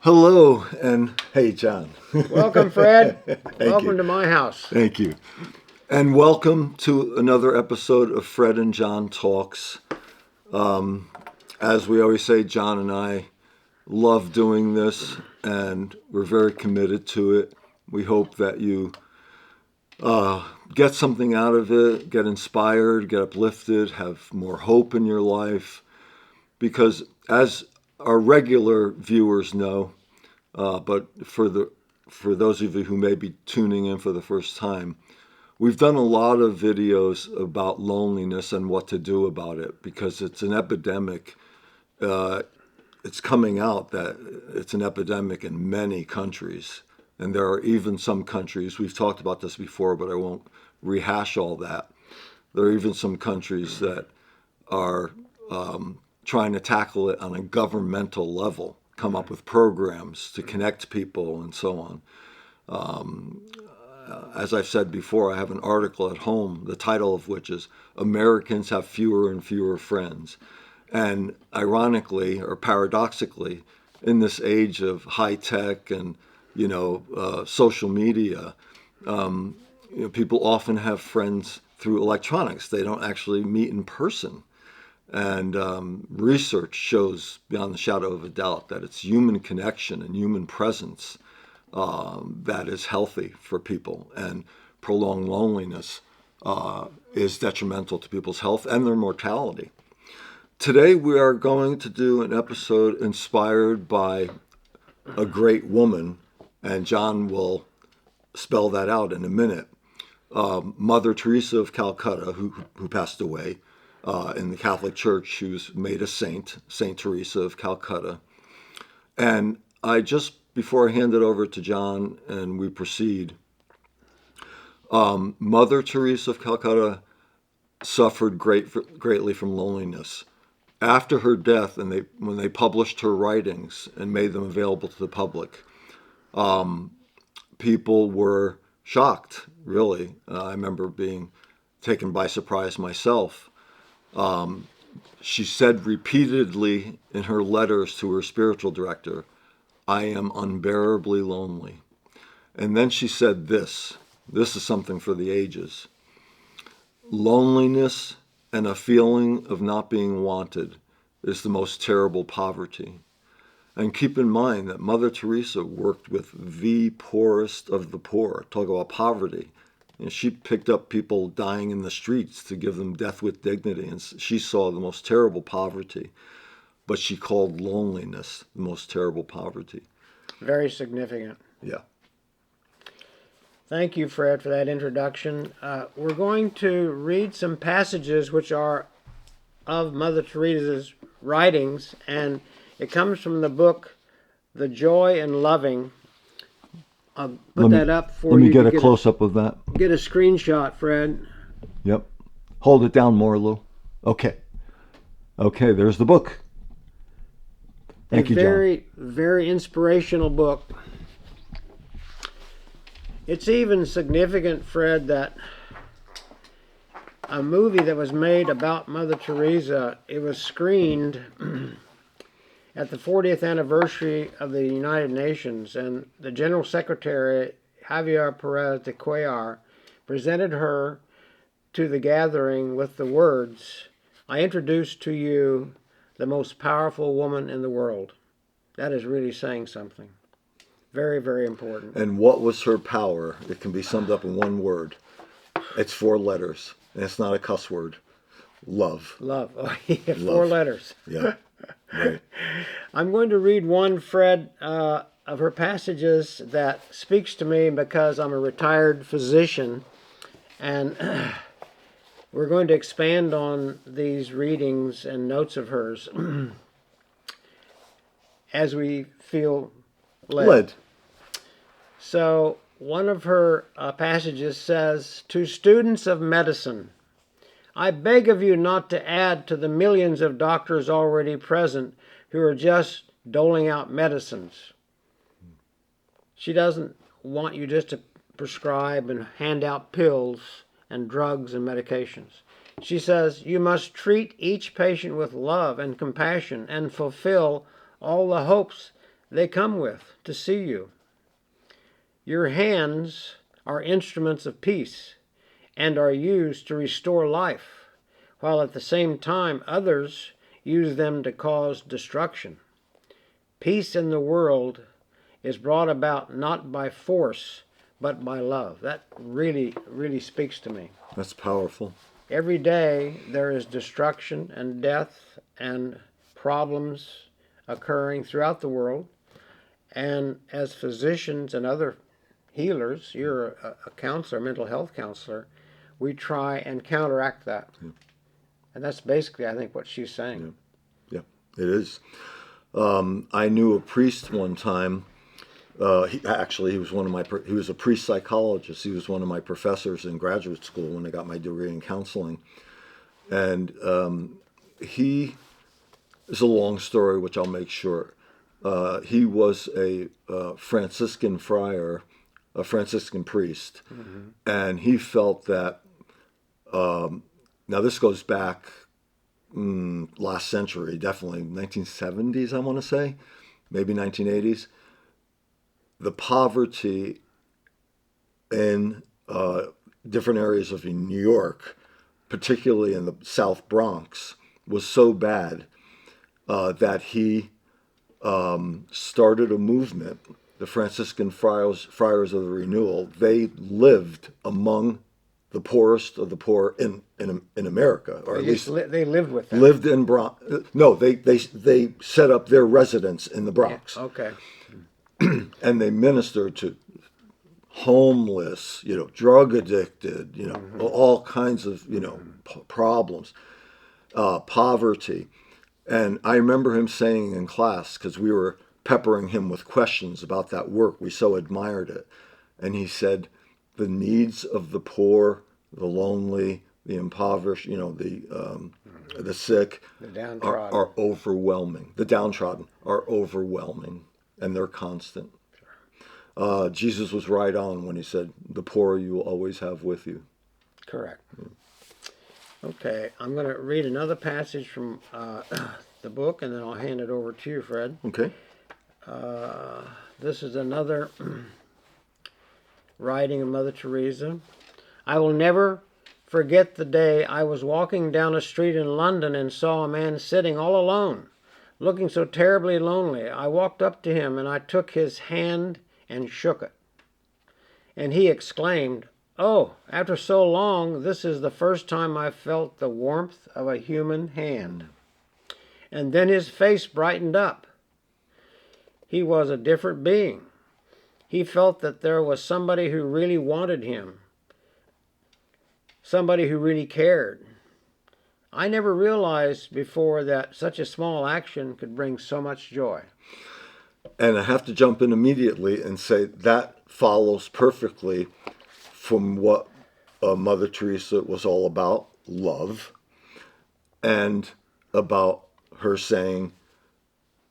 Hello, and hey, John. Welcome, Fred. Thank Welcome you. to my house. Thank you. And welcome to another episode of Fred and John Talks. As we always say, John and I love doing this, and we're very committed to it. We hope that you get something out of it, get inspired, get uplifted, have more hope in your life. Because as our regular viewers know, but for those of you who may be tuning in for the first time, we've done a lot of videos about loneliness and what to do about it because it's an epidemic. It's coming out that it's an epidemic in many countries. And there are even some countries, we've talked about this before, but I won't rehash all that. There are even some countries that are trying to tackle it on a governmental level, come up with programs to connect people and so on. As I've said before, I have an article at home, the title of which is Americans Have Fewer and Fewer Friends. And ironically, or paradoxically, in this age of high tech and, social media, people often have friends through electronics. They don't actually meet in person. And research shows beyond the shadow of a doubt that it's human connection and human presence that is healthy for people. And prolonged loneliness is detrimental to people's health and their mortality. Today we are going to do an episode inspired by a great woman, and John will spell that out in a minute. Mother Teresa of Calcutta, who passed away in the Catholic Church. She was made a saint, Saint Teresa of Calcutta. And before I hand it over to John and we proceed, Mother Teresa of Calcutta suffered greatly from loneliness. After her death, and when they published her writings and made them available to the public, people were shocked, really. I remember being taken by surprise myself. She said repeatedly in her letters to her spiritual director, "I am unbearably lonely." And then she said this is something for the ages. "Loneliness and a feeling of not being wanted is the most terrible poverty." And keep in mind that Mother Teresa worked with the poorest of the poor. Talk about poverty. She picked up people dying in the streets to give them death with dignity. And she saw the most terrible poverty. But she called loneliness the most terrible poverty. Very significant. Yeah. Thank you, Fred, for that introduction. We're going to read some passages which are of Mother Teresa's writings, and it comes from the book, The Joy in Loving. I'll put that up for you. Let me get a close-up of that. Get a screenshot, Fred. Yep. Hold it down more, Lou. Okay, there's the book. Thank you, John. Very, very inspirational book. It's even significant, Fred, that a movie that was made about Mother Teresa, it was screened at the 40th anniversary of the United Nations, and the General Secretary, Javier Perez de Cuellar, presented her to the gathering with the words, "I introduce to you the most powerful woman in the world." That is really saying something. Very, very important. And what was her power? It can be summed up in one word. It's 4 letters, and it's not a cuss word. Love. Love. Oh, yeah, Love. 4 letters. Yeah. Right. I'm going to read one, Fred, of her passages that speaks to me because I'm a retired physician, and we're going to expand on these readings and notes of hers as we feel led. So one of her passages says, "To students of medicine, I beg of you not to add to the millions of doctors already present who are just doling out medicines." She doesn't want you just to prescribe and hand out pills and drugs and medications. She says you must treat each patient with love and compassion and fulfill all the hopes they come with to see you. Your hands are instruments of peace and are used to restore life, while at the same time others use them to cause destruction. Peace in the world is brought about not by force, but by love. That really, really speaks to me. That's powerful. Every day there is destruction and death and problems occurring throughout the world. And as physicians and other healers, you're a counselor, a mental health counselor, we try and counteract that. Yeah. And that's basically, I think, what she's saying. Yeah, it is. I knew a priest one time. He was one of my. He was a priest psychologist. He was one of my professors in graduate school when I got my degree in counseling, and he is a long story, which I'll make short. He was a Franciscan friar, a Franciscan priest, and he felt that. Now this goes back last century, definitely 1970s, I want to say, maybe 1980s. The poverty in different areas of New York, particularly in the South Bronx, was so bad that he started a movement, the Franciscan Friars of the Renewal. They lived among the poorest of the poor in America, or at least they lived with them. Lived in Bronx. No, they set up their residence in the Bronx. Yeah, okay. And they ministered to homeless, drug addicted, all kinds of, problems, poverty. And I remember him saying in class, because we were peppering him with questions about that work, we so admired it. And he said, the needs of the poor, the lonely, the impoverished, the sick, the downtrodden. are overwhelming. The downtrodden are overwhelming, and they're constant. Jesus was right on when he said, the poor you will always have with you. Correct. Okay, I'm going to read another passage from the book, and then I'll hand it over to you, Fred. Okay. This is another writing of Mother Teresa. I will never forget the day I was walking down a street in London and saw a man sitting all alone, looking so terribly lonely. I walked up to him and I took his hand and shook it. And he exclaimed, "Oh, after so long, this is the first time I felt the warmth of a human hand." And then his face brightened up. He was a different being. He felt that there was somebody who really wanted him, somebody who really cared. I never realized before that such a small action could bring so much joy. And I have to jump in immediately and say that follows perfectly from what Mother Teresa was all about, love, and about her saying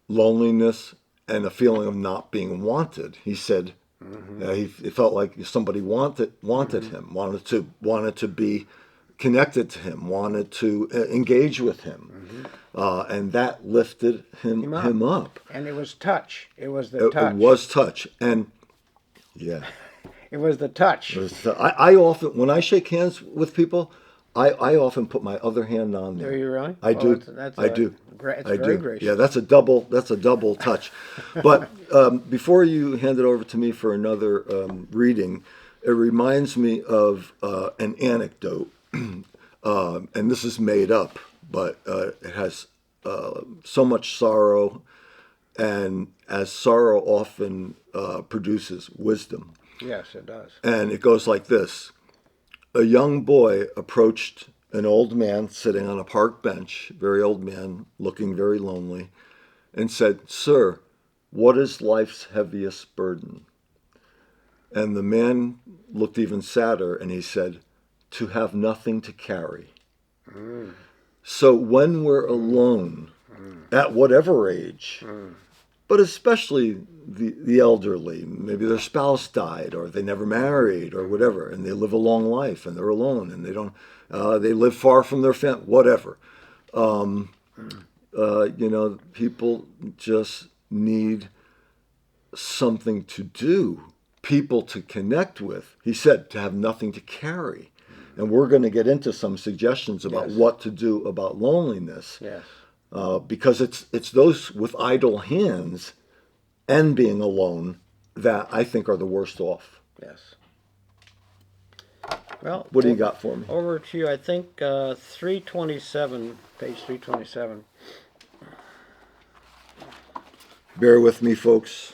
loneliness and a feeling of not being wanted. He said he felt like somebody wanted him, wanted to be connected to him, wanted to engage with him, and that lifted him up. And it was touch. It was the touch. It was touch, and yeah. It was the touch. I often, when I shake hands with people, I often put my other hand on there. Do you really? I do. I do. It's very gracious. Yeah, that's a double touch. But before you hand it over to me for another reading, it reminds me of an anecdote, and this is made up, but it has so much sorrow, and as sorrow often produces wisdom. Yes, it does. And it goes like this. A young boy approached an old man sitting on a park bench, very old man, looking very lonely, and said, "Sir, what is life's heaviest burden?" And the man looked even sadder, and he said, "To have nothing to carry." So when we're alone, at whatever age, but especially the elderly, maybe their spouse died or they never married or whatever, and they live a long life and they're alone and they live far from their family, whatever. People just need something to do, people to connect with. He said to have nothing to carry. And we're going to get into some suggestions about what to do about loneliness. Yes. Because it's those with idle hands and being alone that I think are the worst off. Yes. Well, what do you got for me? Over to you, I think 327, page 327. Bear with me, folks.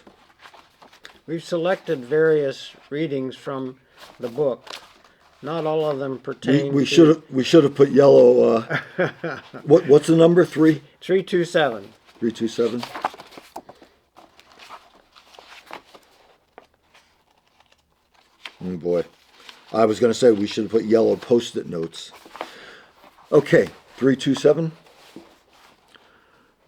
We've selected various readings from the book. Not all of them pertain We to... should have put yellow. What's the number? 327. 327. Oh boy. I was going to say we should have put yellow post-it notes. Okay, 327.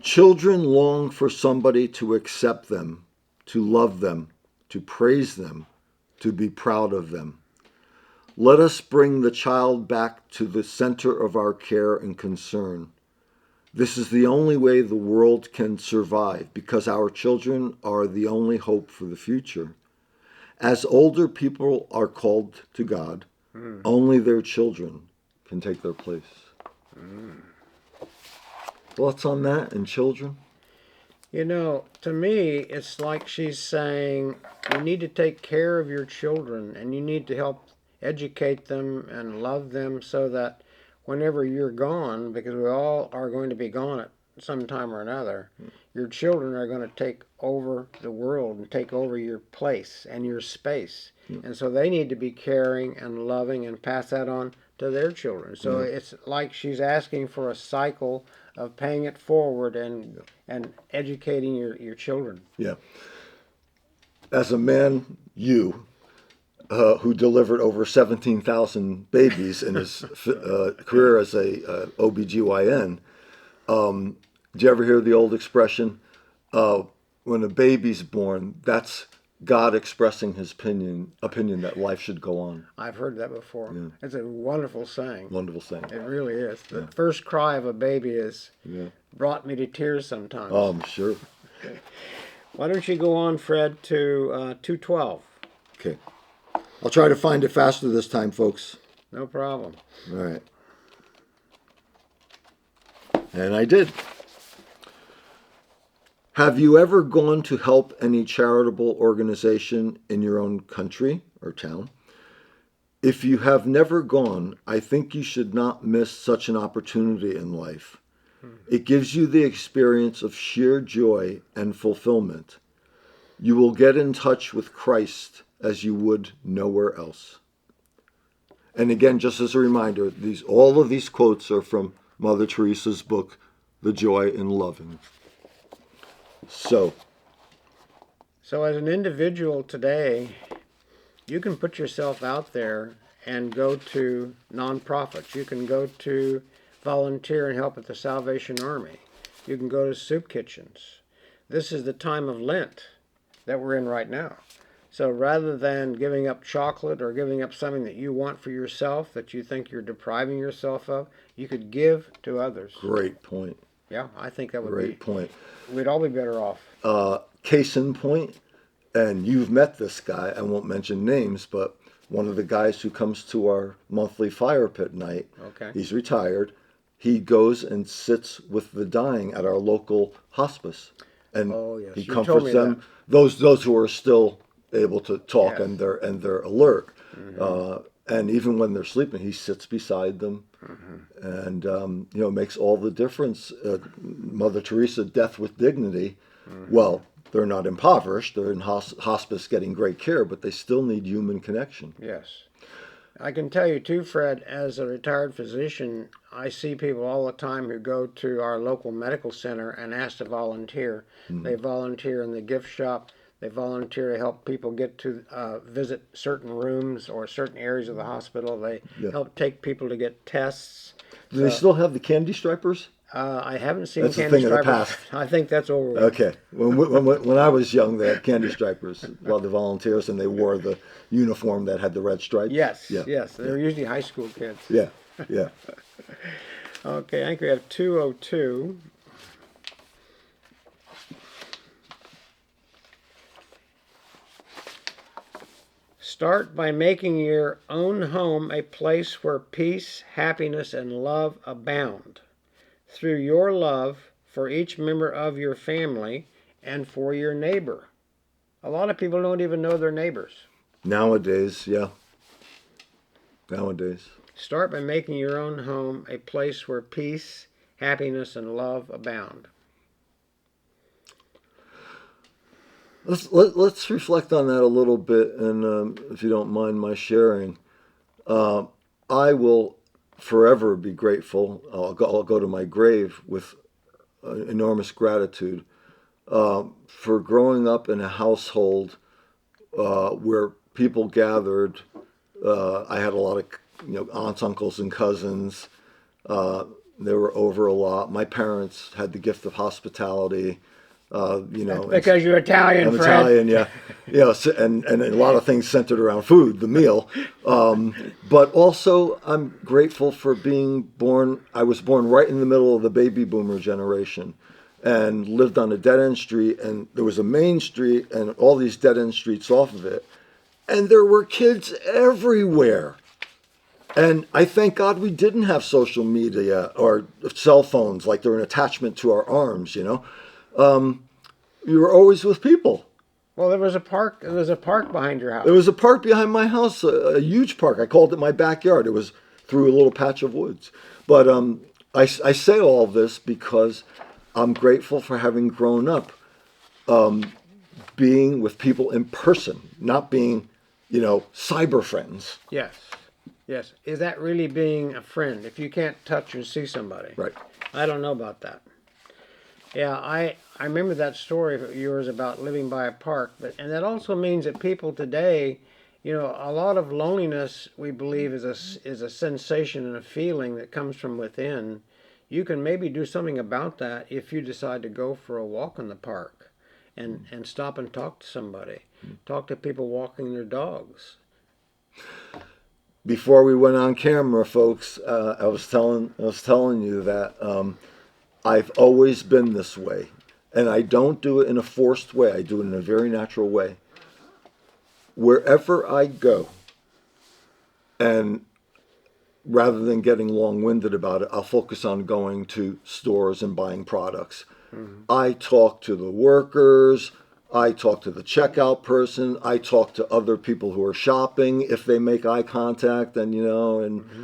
Children long for somebody to accept them, to love them, to praise them, to be proud of them. Let us bring the child back to the center of our care and concern. This is the only way the world can survive, because our children are the only hope for the future. As older people are called to God, only their children can take their place. Thoughts on that and children? You know, to me, it's like she's saying you need to take care of your children and you need to help educate them and love them so that whenever you're gone, because we all are going to be gone at some time or another, your children are going to take over the world and take over your place and your space. And so they need to be caring and loving and pass that on to their children. So it's like she's asking for a cycle of paying it forward and educating your children. Yeah. As a man, who delivered over 17,000 babies in his career as a OBGYN, did you ever hear the old expression, when a baby's born, that's God expressing his opinion that life should go on? I've heard that before. Yeah. It's a wonderful saying. Wonderful saying. It really is. The first cry of a baby is brought me to tears sometimes. Oh, I'm sure. Okay. Why don't you go on, Fred, to 212? Okay. I'll try to find it faster this time, folks. No problem. All right. And I did. Have you ever gone to help any charitable organization in your own country or town? If you have never gone, I think you should not miss such an opportunity in life. It gives you the experience of sheer joy and fulfillment. You will get in touch with Christ as you would nowhere else. And again, just as a reminder, all of these quotes are from Mother Teresa's book, The Joy in Loving. So as an individual today, you can put yourself out there and go to nonprofits. You can go to volunteer and help at the Salvation Army. You can go to soup kitchens. This is the time of Lent that we're in right now. So rather than giving up chocolate or giving up something that you want for yourself that you think you're depriving yourself of, you could give to others. Great point. Yeah, I think that would Great point. We'd all be better off. Case in point, and you've met this guy, I won't mention names, but one of the guys who comes to our monthly fire pit night, he's retired, he goes and sits with the dying at our local hospice. And he comforts them, those who are still able to talk and they're alert. And even when they're sleeping, he sits beside them, and makes all the difference. Mother Teresa, death with dignity. Well, they're not impoverished; they're in hospice getting great care, but they still need human connection. Yes, I can tell you too, Fred. As a retired physician, I see people all the time who go to our local medical center and ask to volunteer. They volunteer in the gift shop. They volunteer to help people get to visit certain rooms or certain areas of the hospital. They help take people to get tests. Do they still have the candy stripers? I haven't seen that's candy stripers. That's a thing stripers. of the past. I think that's over with. Okay. When I was young, they had candy stripers, the volunteers, and they wore the uniform that had the red stripes. Yes, yes. They were usually high school kids. Yeah. Okay, I think we have 202. Start by making your own home a place where peace, happiness, and love abound through your love for each member of your family and for your neighbor. A lot of people don't even know their neighbors. Nowadays, yeah. Nowadays. Start by making your own home a place where peace, happiness, and love abound. Let's reflect on that a little bit, and if you don't mind my sharing, I will forever be grateful. I'll go to my grave with enormous gratitude for growing up in a household where people gathered. I had a lot of aunts, uncles, and cousins. They were over a lot. My parents had the gift of hospitality. Because you're Italian, I'm Fred. Italian, yeah, and a lot of things centered around food, the meal. But also, I'm grateful for being born. I was born right in the middle of the baby boomer generation, and lived on a dead end street. And there was a main street, and all these dead end streets off of it, and there were kids everywhere. And I thank God we didn't have social media or cell phones like they're an attachment to our arms, You were always with people. Well, there was a park. There was a park behind your house. There was a park behind my house, a huge park. I called it my backyard. It was through a little patch of woods. But I say all this because I'm grateful for having grown up being with people in person, not being, cyber friends. Yes. Yes. Is that really being a friend if you can't touch or see somebody? Right. I don't know about that. Yeah, I remember that story of yours about living by a park, and that also means that people today, a lot of loneliness we believe is a sensation and a feeling that comes from within. You can maybe do something about that if you decide to go for a walk in the park and stop and talk to somebody. Talk to people walking their dogs. Before we went on camera, folks, I was telling you that I've always been this way, and I don't do it in a forced way. I do it in a very natural way. Wherever I go, and rather than getting long-winded about it, I'll focus on going to stores and buying products. Mm-hmm. I talk to the workers. I talk to the checkout person. I talk to other people who are shopping if they make eye contact, and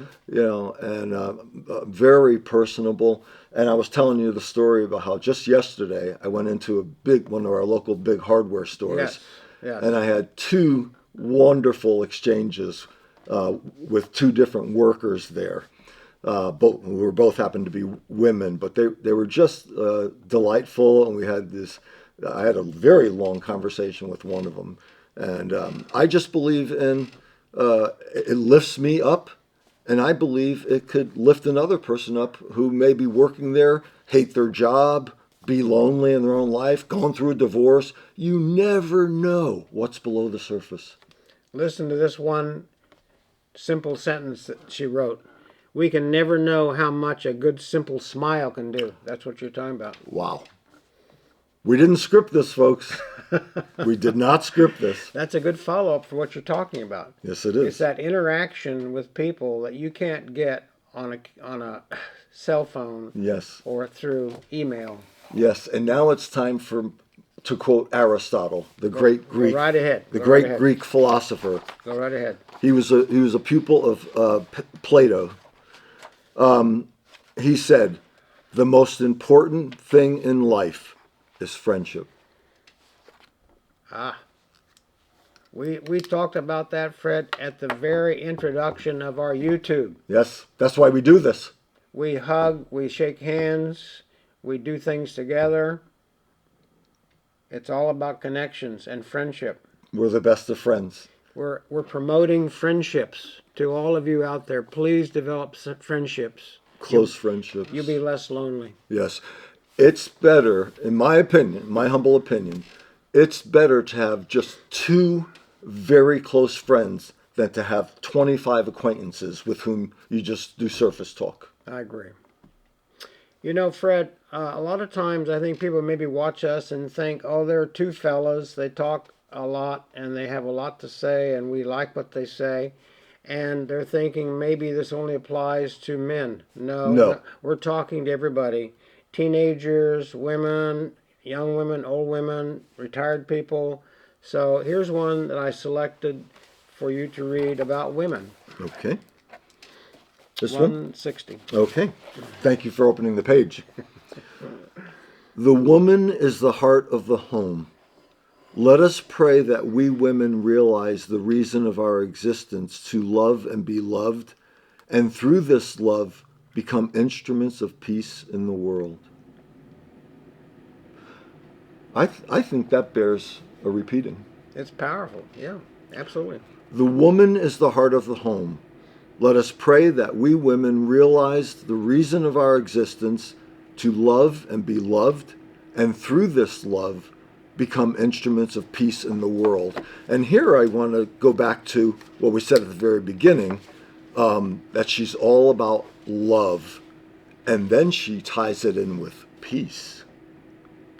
very personable. And I was telling you the story about how just yesterday I went into one of our local big hardware stores, yes. And I had two wonderful exchanges with two different workers there. Both happened to be women, but they were just delightful, and we had this. I had a very long conversation with one of them, and I just believe in it lifts me up, and I believe it could lift another person up who may be working there, hate their job, be lonely in their own life, going through a divorce. You never know what's below the surface. Listen to this one simple sentence that she wrote. We can never know how much a good simple smile can do. That's what you're talking about. Wow. We didn't script this, folks. We did not script this. That's a good follow-up for what you're talking about. Yes, it is. It's that interaction with people that you can't get on a cell phone. Yes. Or through email. Yes, and now it's time to quote Aristotle, the great Greek. Go right ahead. The great Greek philosopher. Go right ahead. He was a pupil of Plato. He said, "The most important thing in life is friendship." We talked about that, Fred, at the very introduction of our YouTube. Yes, that's why we do this. We hug, we shake hands, we do things together. It's all about connections and friendship. We're the best of friends. We're promoting friendships to all of you out there. Please develop friendships. Close friendships. You'll be less lonely. Yes. It's better, in my opinion, my humble opinion, it's better to have just two very close friends than to have 25 acquaintances with whom you just do surface talk. I agree. Fred, a lot of times I think people maybe watch us and think, oh, there are two fellas. They talk a lot, and they have a lot to say, and we like what they say. And they're thinking maybe this only applies to men. No, No. no, we're talking to everybody: teenagers, women, young women, old women, retired people. So here's one that I selected for you to read about women. Okay. This one? 160. Okay. Thank you for opening the page. The woman is the heart of the home. Let us pray that we women realize the reason of our existence to love and be loved, and through this love become instruments of peace in the world. I think that bears a repeating. It's powerful. Yeah, absolutely. The woman is the heart of the home. Let us pray that we women realize the reason of our existence to love and be loved, and through this love become instruments of peace in the world. And here I want to go back to what we said at the very beginning, that she's all about love, and then she ties it in with peace.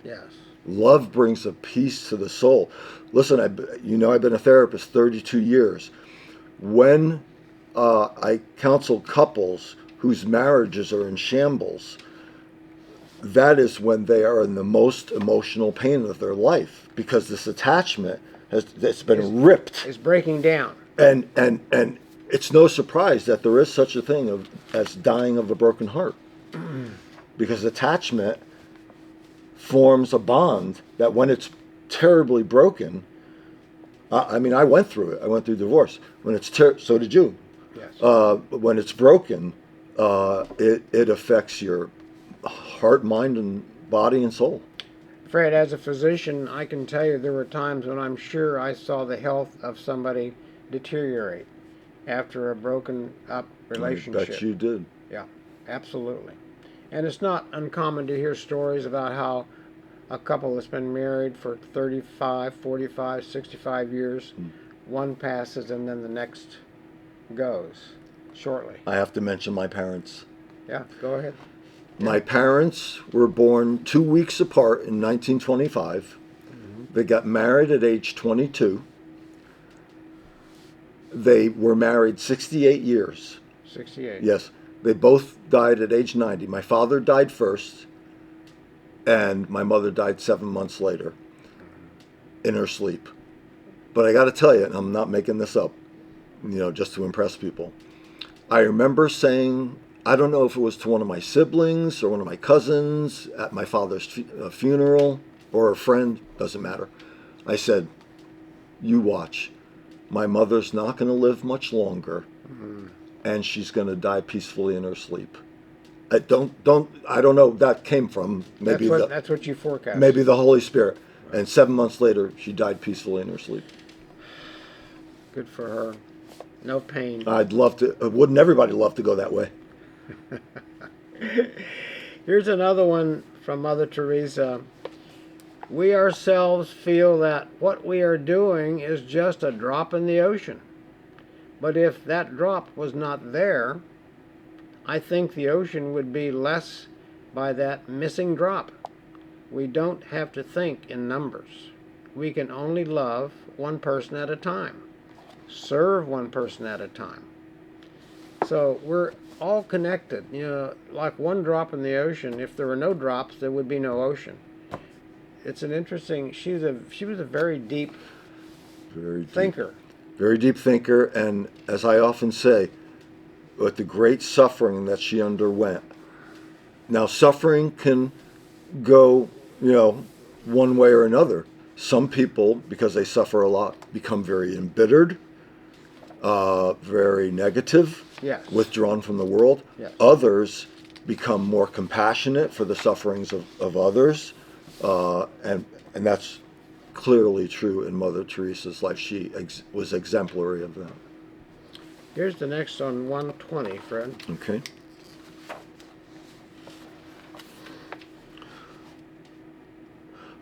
Yes. Love brings a peace to the soul. Listen, I've been a therapist 32 years. When I counsel couples whose marriages are in shambles, that is when they are in the most emotional pain of their life, because this attachment it's been ripped. It's breaking down. And it's no surprise that there is such a thing as dying of a broken heart, because attachment forms a bond that when it's terribly broken, I went through it. I went through divorce. When it's so did you. Yes. When it's broken, it affects your heart, mind, and body and soul. Fred, as a physician, I can tell you there were times when I'm sure I saw the health of somebody deteriorate after a broken up relationship. I bet you did. Yeah, absolutely. And it's not uncommon to hear stories about how a couple that's been married for 35, 45, 65 years, one passes and then the next goes shortly. I have to mention my parents. Yeah, go ahead. My parents were born 2 weeks apart in 1925. They got married at age 22. They were married 68 years. 68. Yes. They both died at age 90. My father died first, and my mother died 7 months later in her sleep. But I got to tell you, and I'm not making this up, just to impress people. I remember saying, I don't know if it was to one of my siblings or one of my cousins at my father's funeral or a friend, doesn't matter. I said, you watch. My mother's not going to live much longer, and she's going to die peacefully in her sleep. I don't know. That came from maybe that's what you forecast. Maybe the Holy Spirit. And 7 months later, she died peacefully in her sleep. Good for her. No pain. I'd love to. Wouldn't everybody love to go that way? Here's another one from Mother Teresa. We ourselves feel that what we are doing is just a drop in the ocean. But if that drop was not there, I think the ocean would be less by that missing drop. We don't have to think in numbers. We can only love one person at a time, serve one person at a time. So we're all connected. Like one drop in the ocean. If there were no drops, there would be no ocean. It's an interesting. She was a very deep thinker. Very deep thinker, and as I often say, with the great suffering that she underwent. Now, suffering can go, one way or another. Some people, because they suffer a lot, become very embittered, very negative, Yes. withdrawn from the world. Yes. Others become more compassionate for the sufferings of others, and that's clearly true in Mother Teresa's life. She was exemplary of that. Here's the next on 120, Fred. Okay.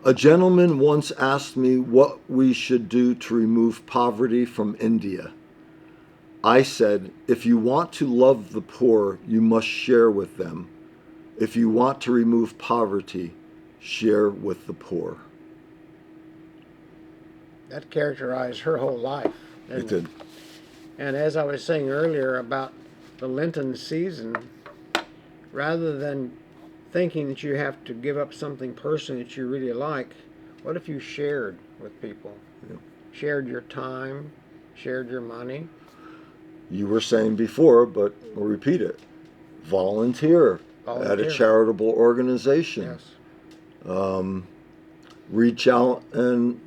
A gentleman once asked me what we should do to remove poverty from India. I said, if you want to love the poor, you must share with them. If you want to remove poverty, share with the poor. that characterized her whole life. It did. And as I was saying earlier about the Lenten season, rather than thinking that you have to give up something personally that you really like, what if you shared with people? Yeah. Shared your time, shared your money. You were saying before, but I'll repeat it. Volunteer at a charitable organization. Yes. Reach out and,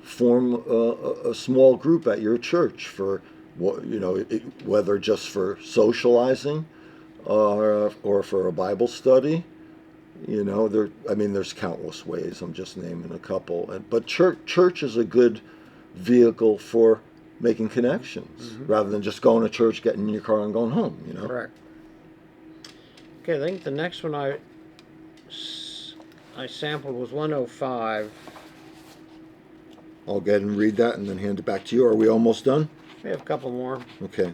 form a small group at your church for, whether just for socializing or for a Bible study. There's countless ways. I'm just naming a couple. But church is a good vehicle for making connections, rather than just going to church, getting in your car, and going home. Correct. Okay, I think the next one I sampled was 105. I'll go ahead and read that and then hand it back to you. Are we almost done? We have a couple more. Okay.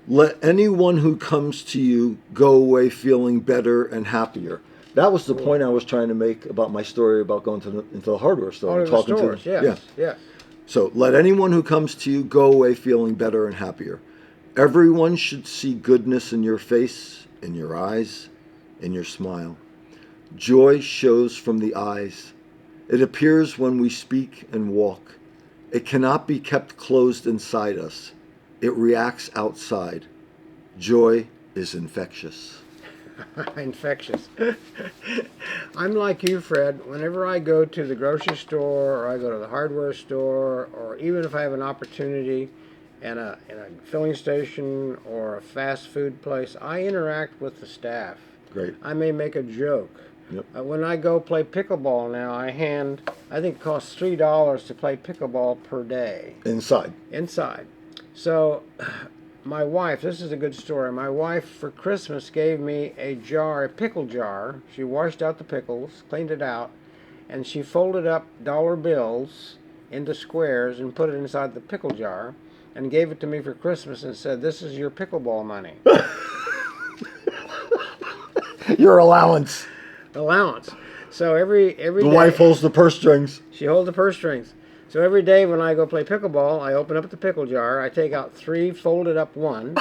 Let anyone who comes to you go away feeling better and happier. That was the point I was trying to make about my story about going into the hardware store. Oh, the stores, yes. Yeah. So, let anyone who comes to you go away feeling better and happier. Everyone should see goodness in your face, in your eyes, in your smile. Joy shows from the eyes. It appears when we speak and walk. It cannot be kept closed inside us. It reacts outside. Joy is infectious. Infectious. I'm like you, Fred. Whenever I go to the grocery store or I go to the hardware store, or even if I have an opportunity in a filling station or a fast food place, I interact with the staff. Great. I may make a joke. Yep. When I go play pickleball now, I think it costs $3 to play pickleball per day. Inside. So my wife, this is a good story. My wife for Christmas gave me a pickle jar. She washed out the pickles, cleaned it out, and she folded up dollar bills into squares and put it inside the pickle jar and gave it to me for Christmas and said, "This is your pickleball money." Your allowance. So every the day, wife holds the purse strings. She holds the purse strings. So every day when I go play pickleball, I open up the pickle jar, I take out 3 folded up ones,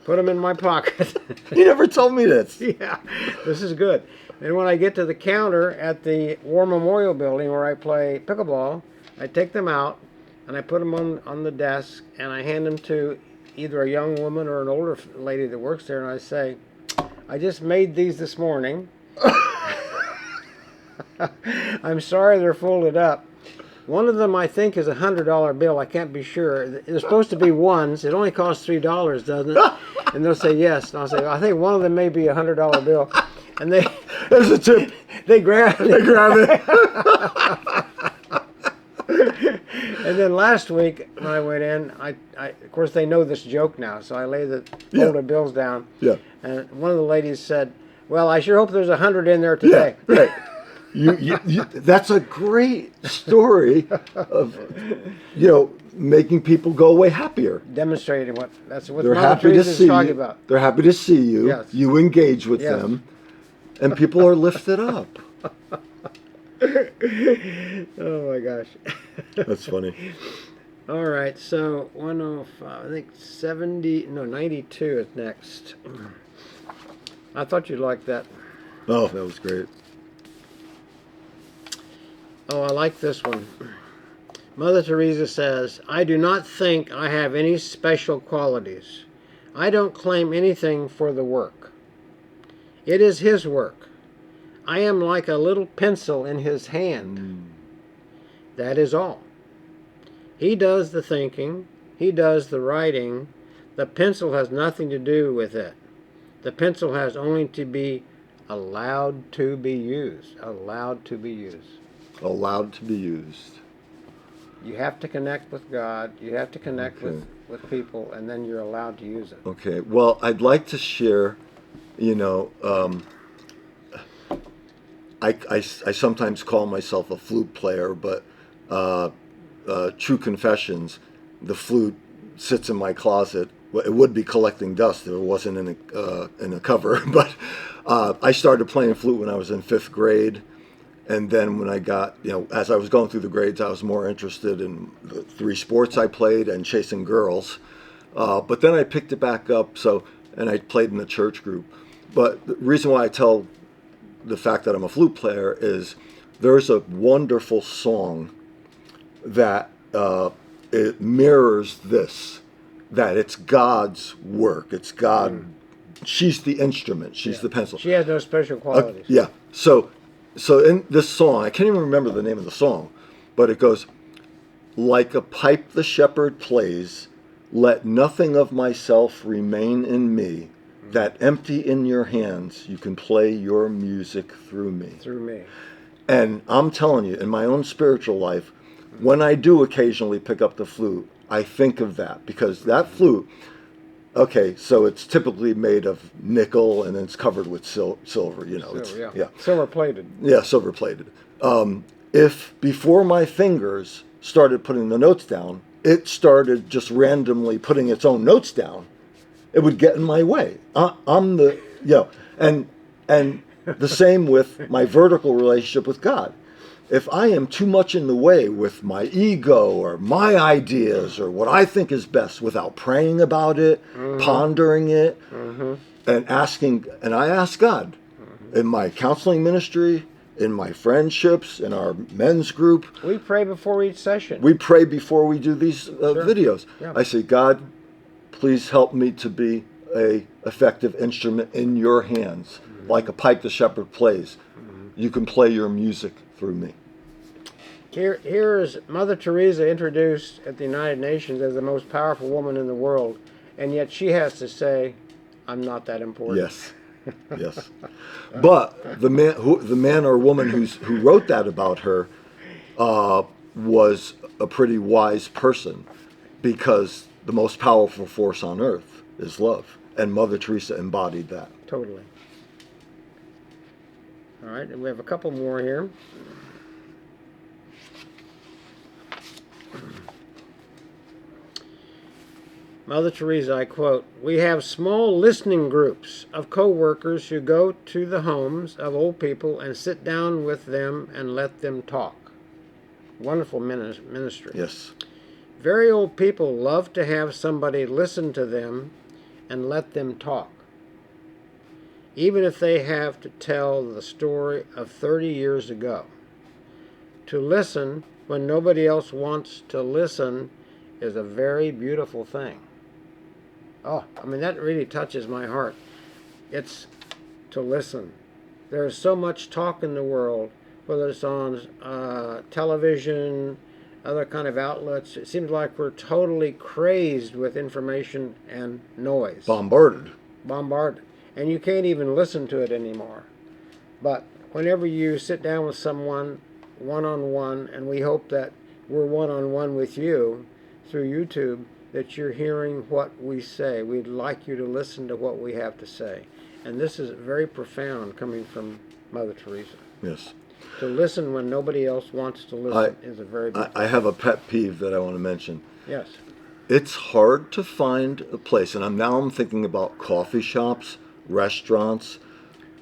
put them in my pocket. You never told me this. Yeah, this is good. And when I get to the counter at the War Memorial Building where I play pickleball, I take them out and I put them on the desk and I hand them to either a young woman or an older lady that works there, and I say, "I just made these this morning. I'm sorry they're folded up. One of them I think is a $100 bill. I can't be sure. They're supposed to be ones. It only costs $3, doesn't it?" And they'll say yes. And I'll say, "I think one of them may be a $100 bill." And there's a tip. They grab it. And then last week when I went in, I of course they know this joke now, so I lay the folded bills down. Yeah. And one of the ladies said, "Well, I sure hope there's 100 in there today." Yeah, right. That's a great story of, making people go away happier. Demonstrating that's what they're Mother happy Teresa to see is talking you. about. They're happy to see you. Yes. You engage with them, and people are lifted up. Oh my gosh. That's funny. All right, so 105, I think 92 is next. I thought you'd like that. Oh, that was great. Oh, I like this one. Mother Teresa says, "I do not think I have any special qualities. I don't claim anything for the work. It is His work. I am like a little pencil in His hand. That is all. He does the thinking. He does the writing. The pencil has nothing to do with it. The pencil has only to be allowed to be used." Allowed to be used. Allowed to be used. You have to connect with God. You have to connect with people, and then you're allowed to use it. Okay. Well, I'd like to share, I sometimes call myself a flute player, but true confessions, the flute sits in my closet. It would be collecting dust if it wasn't in a cover. But I started playing flute when I was in 5th grade. And then when I got, as I was going through the grades, I was more interested in the 3 sports I played and chasing girls. But then I picked it back up, and I played in the church group. But the reason why I tell the fact that I'm a flute player is there's a wonderful song that it mirrors this, that it's God's work. It's God. She's the instrument. She's the pencil. She has no special qualities. Yeah. So in this song, I can't even remember the name of the song, but it goes, like a pipe the shepherd plays, let nothing of myself remain in me, that empty in your hands you can play your music through me. Through me. And I'm telling you, in my own spiritual life, when I do occasionally pick up the flute, I think of that, because that flute, okay, so it's typically made of nickel and then it's covered with silver, Silver, silver plated. Yeah, silver plated. If before my fingers started putting the notes down, it started just randomly putting its own notes down, it would get in my way. I'm the, and the same with my vertical relationship with God. If I am too much in the way with my ego or my ideas or what I think is best without praying about it, pondering it, and asking, and I ask God in my counseling ministry, in my friendships, in our men's group. We pray before each session. We pray before we do these videos. Yeah. I say, God, please help me to be a effective instrument in your hands, like a pipe the shepherd plays. You can play your music through me. Here is Mother Teresa introduced at the United Nations as the most powerful woman in the world, and yet she has to say, I'm not that important. Yes. Yes. But the man or woman who wrote that about her was a pretty wise person, because the most powerful force on earth is love, and Mother Teresa embodied that. Totally. All right, and we have a couple more here. Mother Teresa, I quote, "We have small listening groups of co-workers who go to the homes of old people and sit down with them and let them talk." Wonderful ministry. Yes. Very old people love to have somebody listen to them and let them talk, even if they have to tell the story of 30 years ago. To listen when nobody else wants to listen is a very beautiful thing. Oh, I mean, that really touches my heart. It's to listen. There's so much talk in the world, whether it's on television, other kind of outlets. It seems like we're totally crazed with information and noise. Bombarded. And you can't even listen to it anymore. But whenever you sit down with someone one-on-one, and we hope that we're one-on-one with you through YouTube, that you're hearing what we say. We'd like you to listen to what we have to say. And this is very profound, coming from Mother Teresa. Yes. To listen when nobody else wants to listen is a very big I have a pet peeve that I want to mention. Yes. It's hard to find a place, and I'm thinking about coffee shops, restaurants,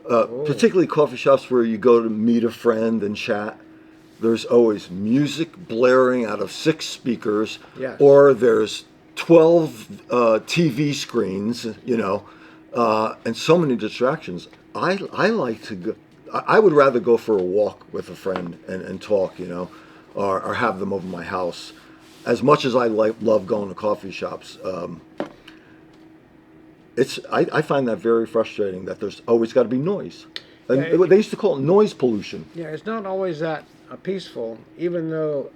particularly coffee shops where you go to meet a friend and chat. There's always music blaring out of 6 speakers, yes, or there's 12 TV screens, and so many distractions. I like to go. I would rather go for a walk with a friend and talk, or have them over my house. As much as I love going to coffee shops, I find that very frustrating that there's always got to be noise. And they used to call it noise pollution. Yeah, it's not always that peaceful, even though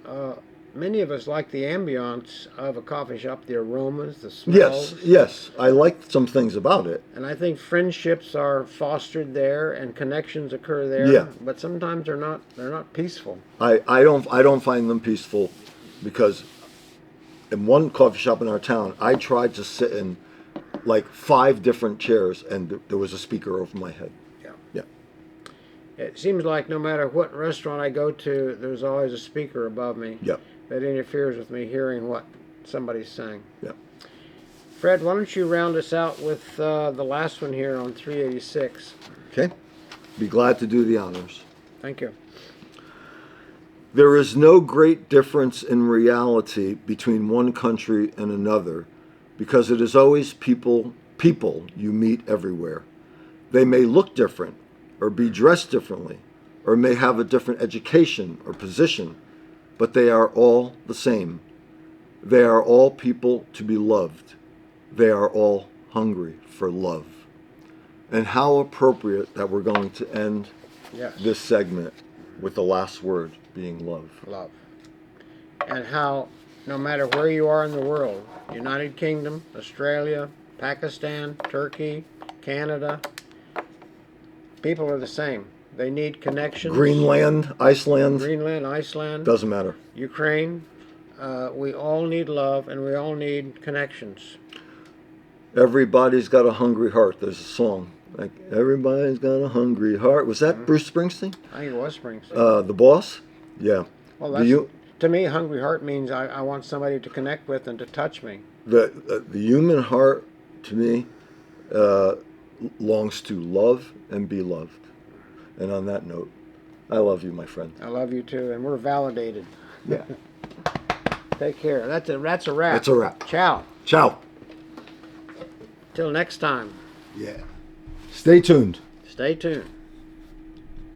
many of us like the ambiance of a coffee shop, the aromas, the smells. Yes, I like some things about it. And I think friendships are fostered there and connections occur there. Yeah. But sometimes they're not peaceful. I don't find them peaceful, because in one coffee shop in our town, I tried to sit in like 5 different chairs, and there was a speaker over my head. Yeah. It seems like no matter what restaurant I go to, there's always a speaker above me. Yeah. That interferes with me hearing what somebody's saying. Yeah. Fred, why don't you round us out with the last one here on 386? Okay. Be glad to do the honors. Thank you. There is no great difference in reality between one country and another, because it is always people you meet everywhere. They may look different, or be dressed differently, or may have a different education or position, but they are all the same. They are all people to be loved. They are all hungry for love. And how appropriate that we're going to end Yes. this segment with the last word being love. Love. And how, no matter where you are in the world, United Kingdom, Australia, Pakistan, Turkey, Canada, people are the same. They need connections. Greenland, Iceland, Iceland, doesn't matter. Ukraine. We all need love, and we all need connections. Everybody's got a hungry heart. There's a song. Like, everybody's got a hungry heart. Was that Bruce Springsteen? I think it was Springsteen. The Boss? Yeah. Well, that's, to me, hungry heart means I want somebody to connect with and to touch me. The human heart, to me, longs to love and be loved. And on that note, I love you, my friend. I love you too, and we're validated. Yeah. Take care. That's a wrap. That's a wrap. Ciao. Ciao. Till next time. Yeah. Stay tuned. Stay tuned.